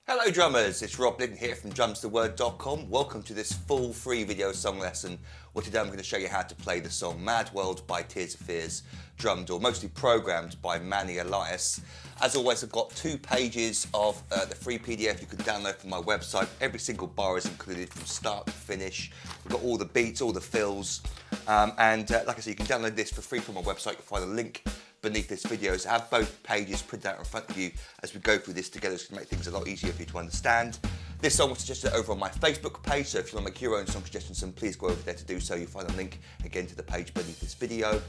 Hello drummers, it's Rob Linton here from drumstheword.com. Welcome to this full free video song lesson where today I'm going to show you how to play the song Mad World by Tears of Fears, drummed or mostly programmed by Manny Elias. As always, I've got 2 pages of the free PDF you can download from my website. Every single bar is included from start to finish. We've got all the beats, all the fills, like I said, you can download this for free from my website. You'll find a link beneath this video, so have both pages printed out in front of you as we go through this together. It's going to make things a lot easier for you to understand. This song was suggested over on my Facebook page, so if you want to make your own song suggestions, then please go over there to do so. You'll find a link again to the page beneath this video.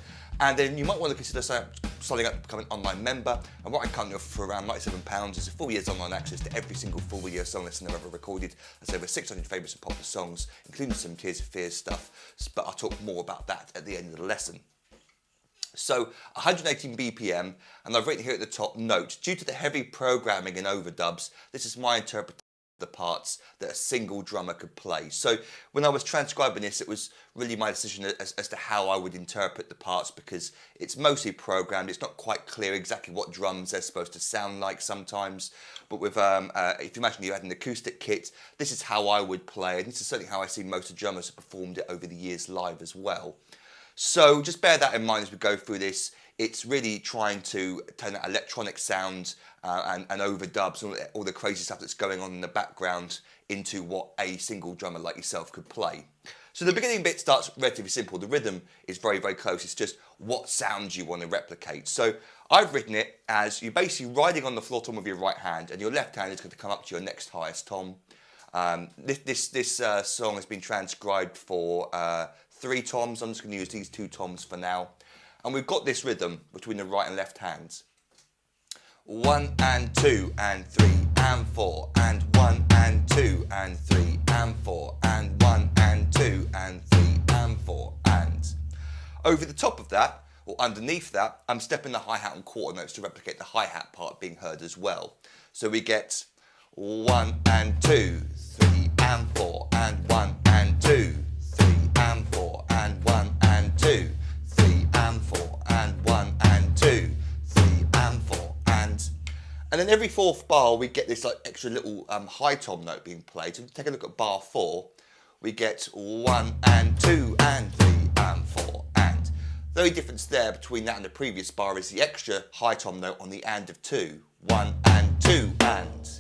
And then you might want to consider signing up to become an online member. And what I currently offer for around £97 is a full year's online access to every single full video song lesson I've ever recorded. That's over 600 famous and popular songs, including some Tears of Fears stuff. But I'll talk more about that at the end of the lesson. So 118 BPM, and I've written here at the top, note, due to the heavy programming and overdubs, this is my interpretation of the parts that a single drummer could play. So when I was transcribing this, it was really my decision as to how I would interpret the parts, because it's mostly programmed. It's not quite clear exactly what drums they're supposed to sound like sometimes. But with, if you imagine you had an acoustic kit, this is how I would play, and this is certainly how I see most of the drummers have performed it over the years live as well. So just bear that in mind as we go through this. It's really trying to turn that electronic sound and overdubs, all the crazy stuff that's going on in the background into what a single drummer like yourself could play. So the beginning bit starts relatively simple. The rhythm is very, very close. It's just what sounds you want to replicate. So I've written it as you're basically riding on the floor tom with your right hand, and your left hand is going to come up to your next highest tom. This song has been transcribed for 3 toms. I'm just going to use these 2 toms for now. And we've got this rhythm between the right and left hands. 1 and 2 and 3 and 4 and 1 and 2 and 3 and 4 and 1 and 2 and 3 and 4 and. Over the top of that, or underneath that, I'm stepping the hi-hat on quarter notes to replicate the hi-hat part being heard as well. So we get 1 and 2, 3 and 4 and 1 and 2, 3 and 4 and 1 and 2, 3 and 4 and 1 and 2, 3 and 4 and then every 4th bar we get this like extra little high tom note being played. So take a look at bar 4, we get 1 and 2 and 3 and 4 and. The only difference there between that and the previous bar is the extra high tom note on the and of 2. 1 and 2 and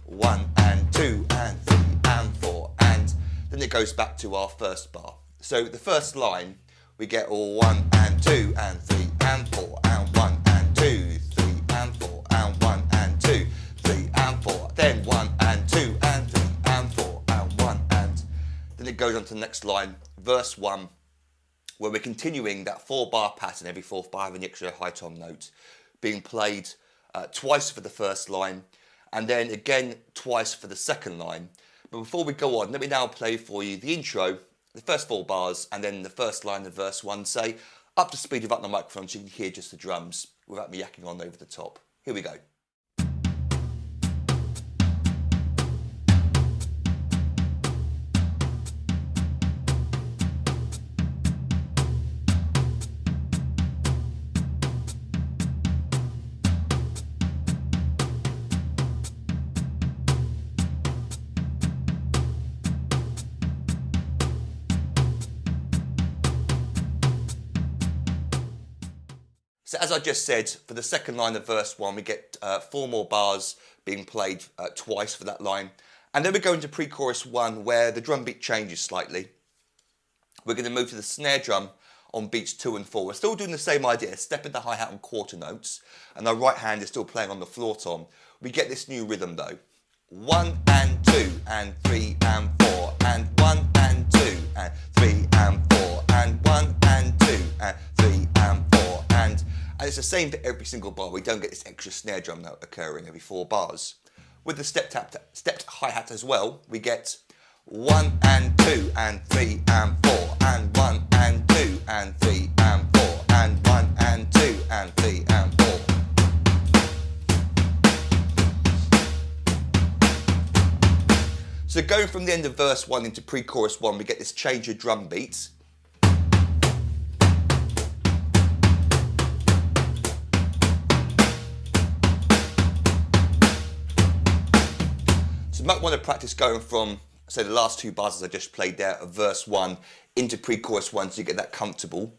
1 and 2 and 3 and 4 and. Then it goes back to our first bar. So the first line, we get 1 and 2 and 3 and 4 and 1 and 2, 3 and 4 and 1 and 2, 3 and 4. Then 1 and 2 and 3 and 4 and 1 and. Then it goes on to the next line, verse 1, where we're continuing that 4-bar pattern, every 4th bar having the extra high tom note, being played twice for the first line, and then again twice for the second line. But before we go on, let me now play for you the intro, the first 4 bars, and then the first line of verse 1, say, up to speed without the microphone so you can hear just the drums without me yakking on over the top. Here we go. So as I just said, for the second line of verse 1, we get 4 more bars being played twice for that line. And then we go into pre-chorus 1, where the drum beat changes slightly. We're going to move to the snare drum on beats 2 and 4. We're still doing the same idea, stepping the hi-hat on quarter notes, and our right hand is still playing on the floor tom. We get this new rhythm though. 1 and 2 and 3 and 4 and 1 and 2 and 3 and 4 and 1 and 2 and 3 and 4 and. And it's the same for every single bar. We don't get this extra snare drum note occurring every 4 bars. With the stepped hi-hat as well, we get 1 and 2 and 3 and 4 and 1 and 2 and 3 and 4 and 1 and 2 and 3 and 4. So going from the end of verse 1 into pre-chorus 1, we get this change of drum beats. might want to practice going from, say, the last two bars I just played there of verse 1 into pre-chorus 1 so you get that comfortable.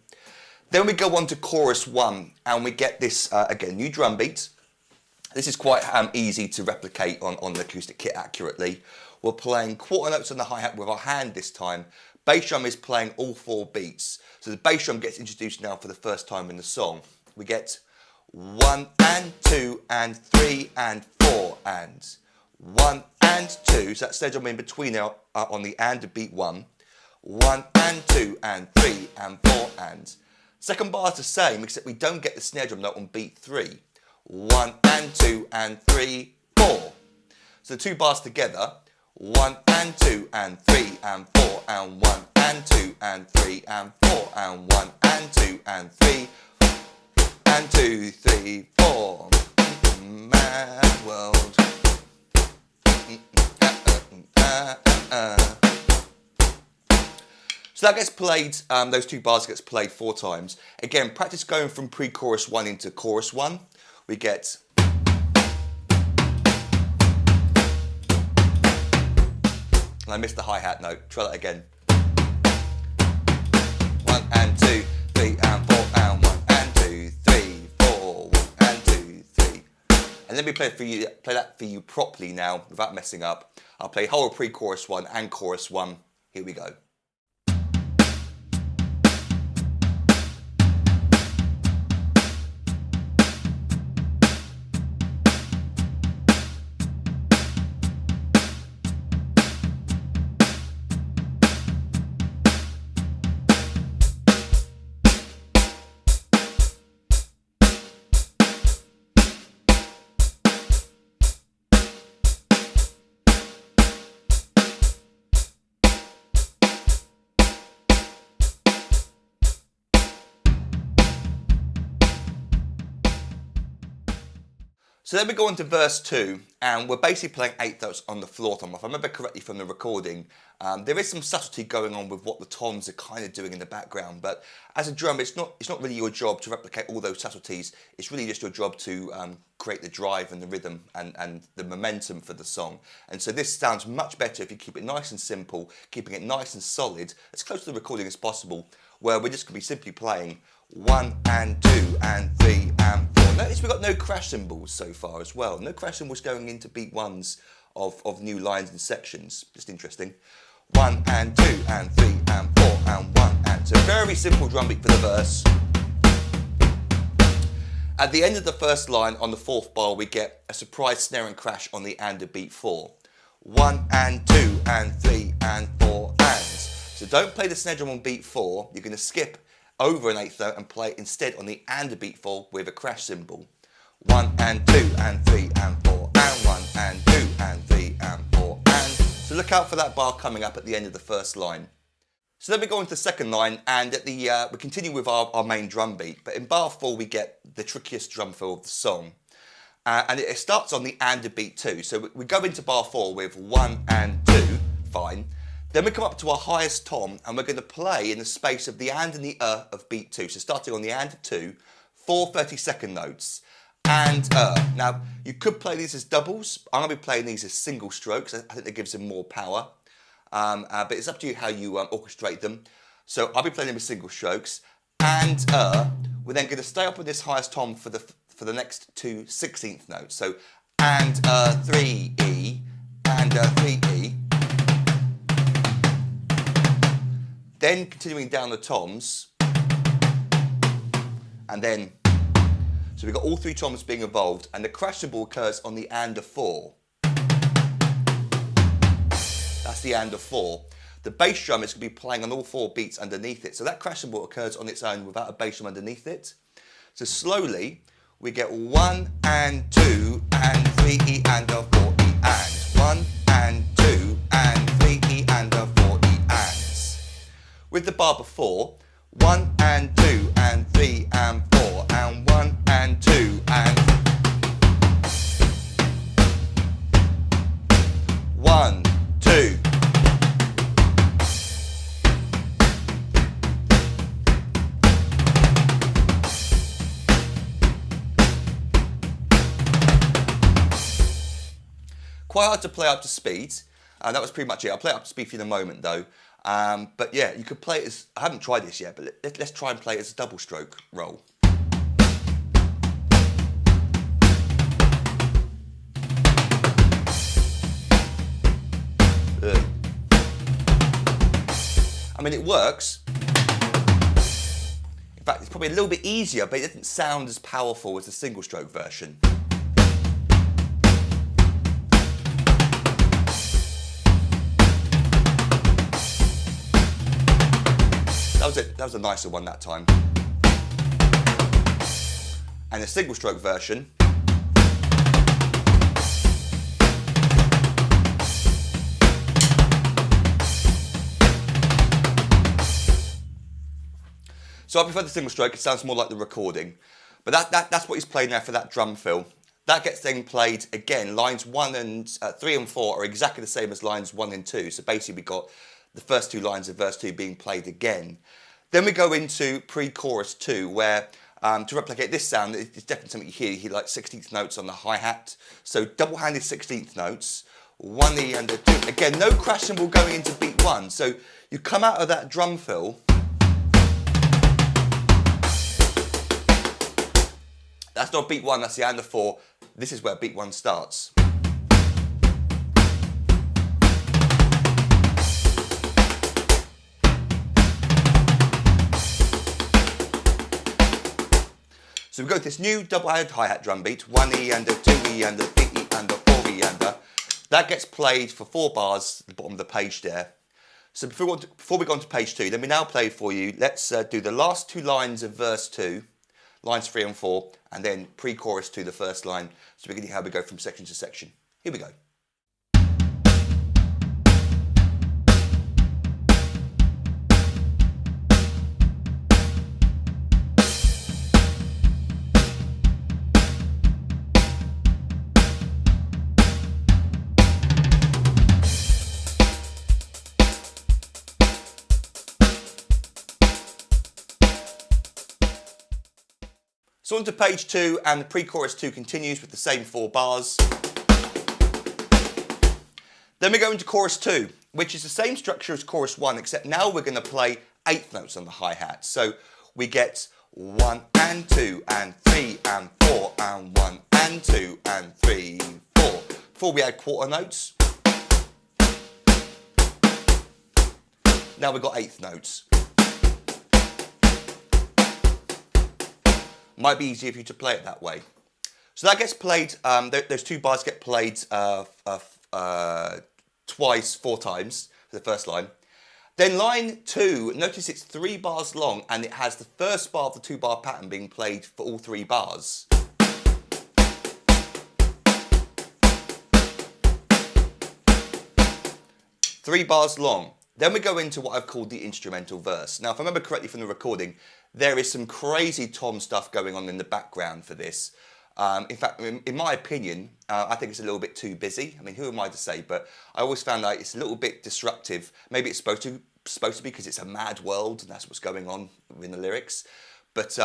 Then we go on to chorus 1 and we get this, again, new drum beat. This is quite easy to replicate on the acoustic kit accurately. We're playing quarter notes on the hi-hat with our hand this time. Bass drum is playing all 4 beats. So the bass drum gets introduced now for the first time in the song. We get 1 and 2 and 3 and 4 and 1 and 2. So that snare drum in between now on the and of beat 1. 1 and 2 and 3 and 4 and. Second bar is the same except we don't get the snare drum note on beat 3. 1 and 2 and 3, 4. So the 2 bars together. 1 and 2 and 3 and 4 and 1 and 2 and 3 and 4 and 1 and 2 and 3 and 2, 3, 4. Mad world. So that gets played, those 2 bars gets played 4 times. Again, practice going from pre-chorus 1 into chorus 1. We get and I missed the hi-hat note. Try that again. 1 and 2, 3 and 4 and 1 and 2, 3, 4, 1 and 2, 3. And let me play that for you properly now without messing up. I'll play whole of pre-chorus 1 and chorus 1. Here we go. So then we go on to verse 2, and we're basically playing 8 notes on the floor tom. If I remember correctly from the recording, there is some subtlety going on with what the toms are kind of doing in the background, but as a drummer, it's not really your job to replicate all those subtleties. It's really just your job to create the drive and the rhythm and the momentum for the song. And so this sounds much better if you keep it nice and simple, keeping it nice and solid, as close to the recording as possible, where we're just going to be simply playing 1 and 2 and 3 and 4. Notice we've got no crash cymbals so far as well. No crash cymbals going into beat 1s of new lines and sections. Just interesting. 1 and 2 and 3 and 4 and 1 and 2. Very simple drum beat for the verse. At the end of the first line on the 4th bar we get a surprise snare and crash on the and of beat 4. 1 and 2 and 3 and 4 ands. So don't play the snare drum on beat 4. You're going to skip over an 8th note and play it instead on the and of beat 4 with a crash cymbal. 1 and 2 and 3 and 4 and 1 and 2 and 3 and 4 and. So look out for that bar coming up at the end of the first line. So then we go into the second line, and at the we continue with our main drum beat, but in bar 4 we get the trickiest drum fill of the song. And it starts on the and of beat 2. So we go into bar 4 with 1 and 2, fine. Then we come up to our highest tom, and we're going to play in the space of the and the of beat 2. So starting on the and of 2, 4 32nd notes, and Now, you could play these as doubles. I'm going to be playing these as single strokes. I think that gives them more power. But it's up to you how you orchestrate them. So I'll be playing them as single strokes, and we're then going to stay up with this highest tom for the next 2 16th notes. So and 3E and 3E. Then continuing down the toms, and then, so we've got all 3 toms being involved, and the crash cymbal occurs on the and of 4. That's the and of 4. The bass drum is going to be playing on all 4 beats underneath it, so that crash cymbal occurs on its own without a bass drum underneath it. So slowly, we get 1 and 2 and 3E and a 4E and 1 and 2 and 3E and a 4E and. With the bar before, 1 and 2 and 3 and 4 and 1 and 2 and 1, 2. Quite hard to play up to speed. That was pretty much it. I'll play it up to speed for you in a moment though. But yeah, you could play it as, I haven't tried this yet, but let's try and play it as a double stroke roll. I mean, it works. In fact, it's probably a little bit easier, but it doesn't sound as powerful as the single stroke version. That was a nicer one that time. And the single stroke version. So I prefer the single stroke, it sounds more like the recording. But that's what he's playing there for that drum fill. That gets then played again, lines 3 and 4 are exactly the same as lines 1 and 2. So basically we've got the first two lines of verse 2 being played again. Then we go into pre-chorus 2, where to replicate this sound, it's definitely something you hear like 16th notes on the hi-hat. So double-handed 16th notes, 1 E and a 2. Again, no crash cymbal going into beat 1. So you come out of that drum fill. That's not beat 1, that's the and a 4. This is where beat 1 starts. So we go to this new double-handed hi-hat drum beat, 1 E and a 2 E and a 3 E and a 4 E and a. That gets played for 4 bars at the bottom of the page there. So before we go on to page 2, let me now play for you. Let's do the last 2 lines of verse 2, lines 3 and 4, and then pre-chorus 2, the first line, so we can see how we go from section to section. Here we go. So on to page 2, and the pre-chorus 2 continues with the same 4 bars. Then we go into chorus 2, which is the same structure as chorus 1, except now we're going to play 8th notes on the hi-hat. So we get 1 and 2 and 3 and 4 and 1 and 2 and 3, 4. Before we add quarter notes. Now we've got 8th notes. Might be easier for you to play it that way. So that gets played, those 2 bars get played twice, 4 times for the first line. Then line 2, notice it's 3 bars long and it has the first bar of the 2-bar pattern being played for all 3 bars. Three bars long. Then we go into what I've called the instrumental verse. Now, if I remember correctly from the recording, there is some crazy Tom stuff going on in the background for this. In fact, in my opinion, I think it's a little bit too busy. I mean, who am I to say? But I always found like it's a little bit disruptive. Maybe it's supposed to be because it's a mad world and that's what's going on in the lyrics. But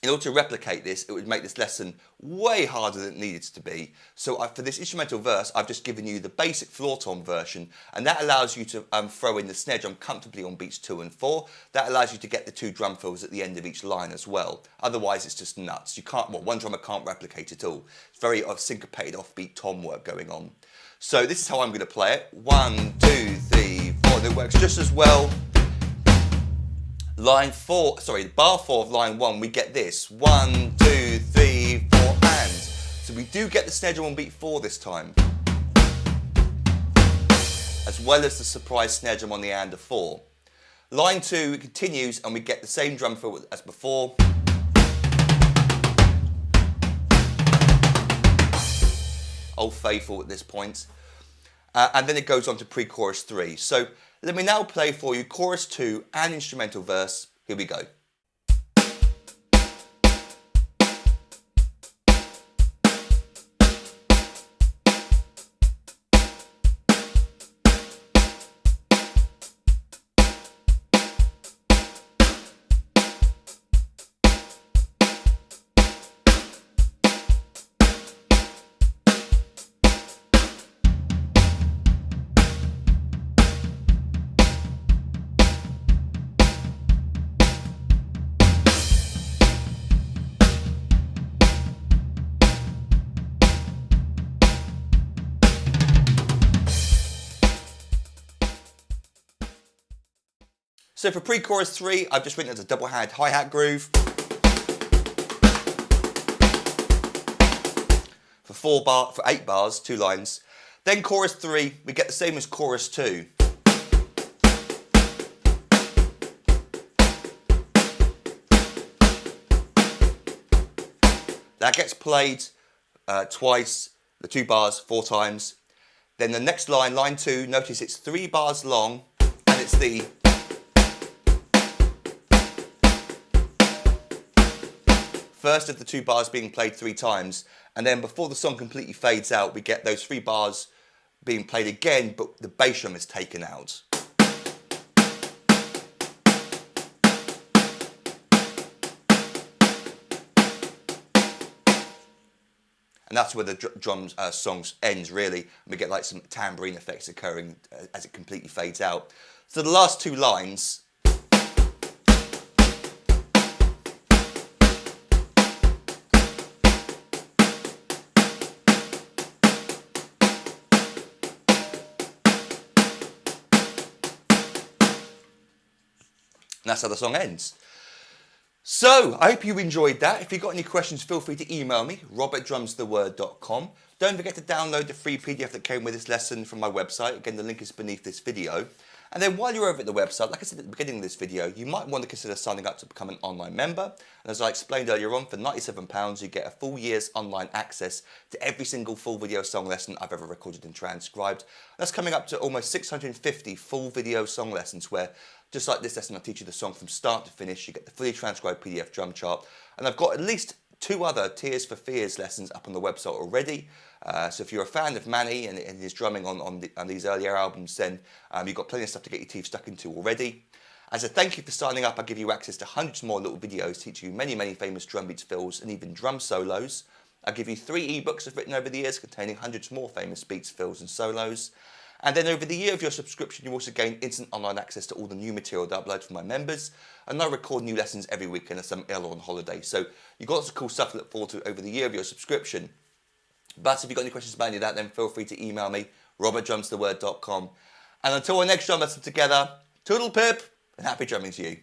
in order to replicate this, it would make this lesson way harder than it needed to be. So for this instrumental verse, I've just given you the basic floor tom version, and that allows you to throw in the snare drum comfortably on beats 2 and 4. That allows you to get the 2 drum fills at the end of each line as well. Otherwise, it's just nuts. You can't, well, one drummer can't replicate it all. It's very syncopated offbeat tom work going on. So this is how I'm going to play it. 1, 2, 3, 4. And it works just as well. Bar 4 of line 1, we get this. 1, 2, 3, 4, and. So we do get the snare drum on beat 4 this time. As well as the surprise snare drum on the and of 4. Line 2 continues and we get the same drum fill as before. Old faithful at this point. And then it goes on to pre-chorus 3. So let me now play for you chorus 2 and instrumental verse. Here we go. So for pre-chorus 3, I've just written it as a double hand hi-hat groove. For 8 bars, 2 lines. Then chorus 3, we get the same as chorus 2. That gets played twice, the 2 bars 4 times. Then the next line, line 2, notice it's 3 bars long, and it's the first of the 2 bars being played 3 times. And then before the song completely fades out, we get those 3 bars being played again, but the bass drum is taken out. And that's where the song ends, really. And we get like some tambourine effects occurring as it completely fades out. So the last 2 lines, and that's how the song ends. So, I hope you enjoyed that. If you've got any questions, feel free to email me, rob@drumstheword.com. Don't forget to download the free PDF that came with this lesson from my website. Again, the link is beneath this video. And then while you're over at the website, like I said at the beginning of this video, you might want to consider signing up to become an online member. And as I explained earlier on, for £97, you get a full year's online access to every single full video song lesson I've ever recorded and transcribed. That's coming up to almost 650 full video song lessons where, just like this lesson, I'll teach you the song from start to finish. You get the fully transcribed PDF drum chart. And I've got at least 2 other Tears for Fears lessons up on the website already. So if you're a fan of Manny and his drumming on these earlier albums, then you've got plenty of stuff to get your teeth stuck into already. As a thank you for signing up, I give you access to hundreds more little videos teaching you many, many famous drum beats, fills, and even drum solos. I give you 3 ebooks I've written over the years containing hundreds more famous beats, fills, and solos. And then over the year of your subscription, you also gain instant online access to all the new material that I upload for my members. And I record new lessons every week unless I'm ill or on holiday. So you've got lots of cool stuff to look forward to over the year of your subscription. But if you've got any questions about any of that, then feel free to email me, rob@drumstheword.com. And until our next drum lesson together, toodle pip and happy drumming to you.